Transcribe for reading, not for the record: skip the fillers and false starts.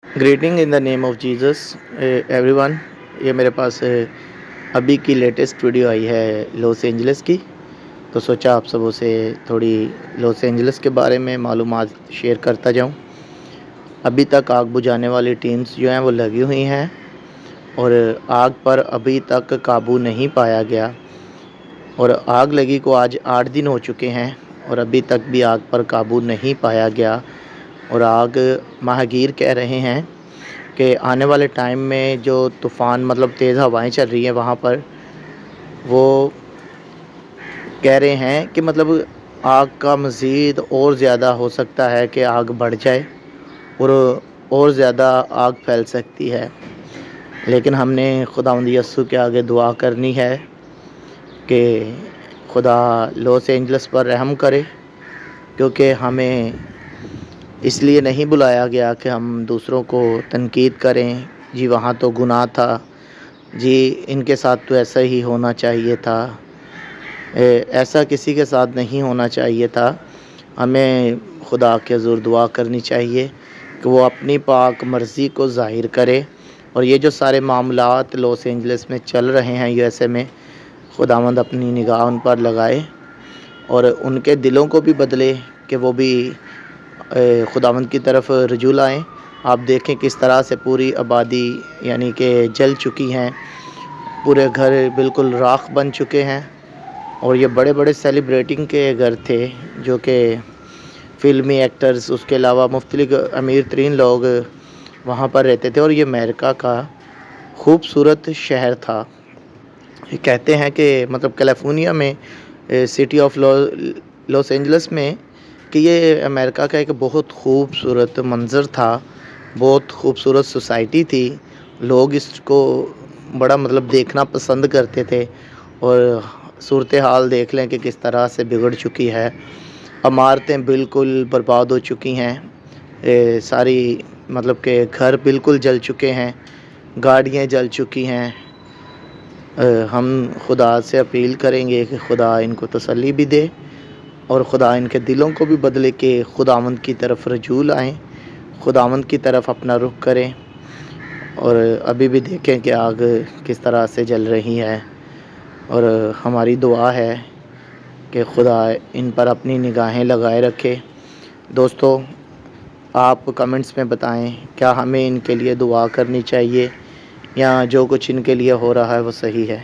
Greeting in the name of Jesus everyone. ये मेरे पास अभी की लेटेस्ट वीडियो आई है लॉस एंजलिस की, तो सोचा आप सबों से थोड़ी लॉस एंजलिस के बारे में मालूमात शेयर करता जाऊं। अभी तक आग बुझाने वाली टीम्स जो हैं वो लगी हुई हैं और आग पर अभी तक काबू नहीं पाया गया। और आग लगी को आज 8 दिन हो चुके हैं और अभी तक भी आग पर काबू नहीं पाया गया। और आग माहगीर कह रहे हैं कि आने वाले टाइम में जो तूफ़ान मतलब तेज़ हवाएं चल रही हैं वहाँ पर, वो कह रहे हैं कि मतलब आग का मज़ीद और ज़्यादा हो सकता है कि आग बढ़ जाए और ज़्यादा आग फैल सकती है। लेकिन हमने खुदावंद यस्सु के आगे दुआ करनी है कि खुदा लॉस एंजलिस पर रहम करे, क्योंकि हमें इसलिए नहीं बुलाया गया कि हम दूसरों को तनकीद करें, जी वहाँ तो गुनाह था, जी इनके साथ तो ऐसा ही होना चाहिए था, ऐसा किसी के साथ नहीं होना चाहिए था। हमें खुदा के हुज़ूर दुआ करनी चाहिए कि वो अपनी पाक मर्ज़ी को ज़ाहिर करे। और ये जो सारे मामलात लॉस एंजलिस में चल रहे हैं यूएसए में, खुदावंद अपनी निगाह उन पर लगाए और उनके दिलों को भी बदले कि वो भी खुदावंद की तरफ रुजू लाएँ। आप देखें किस तरह से पूरी आबादी यानी कि जल चुकी हैं, पूरे घर बिल्कुल राख बन चुके हैं। और ये बड़े बड़े सेलिब्रिटिंग के घर थे जो कि फ़िल्मी एक्टर्स, उसके अलावा मुख्तलिफ अमीर तरीन लोग वहाँ पर रहते थे। और ये अमेरिका का खूबसूरत शहर था। ये कहते हैं कि मतलब कैलिफोर्निया में सिटी ऑफ लॉस एंजलिस में कि ये अमेरिका का एक बहुत खूबसूरत मंज़र था, बहुत खूबसूरत सोसाइटी थी। लोग इसको बड़ा मतलब देखना पसंद करते थे। और सूरत हाल देख लें कि किस तरह से बिगड़ चुकी है। इमारतें बिल्कुल बर्बाद हो चुकी हैं, सारी मतलब के घर बिल्कुल जल चुके हैं, गाड़ियाँ जल चुकी हैं। हम खुदा से अपील करेंगे कि खुदा इनको तसल्ली भी दे और खुदा इनके दिलों को भी बदले कि खुदावंद की तरफ रजू लाएँ, खुदावंद की तरफ अपना रुख करें। और अभी भी देखें कि आग किस तरह से जल रही है। और हमारी दुआ है कि खुदा इन पर अपनी निगाहें लगाए रखे। दोस्तों, आप कमेंट्स में बताएं क्या हमें इनके लिए दुआ करनी चाहिए या जो कुछ इनके लिए हो रहा है वो सही है।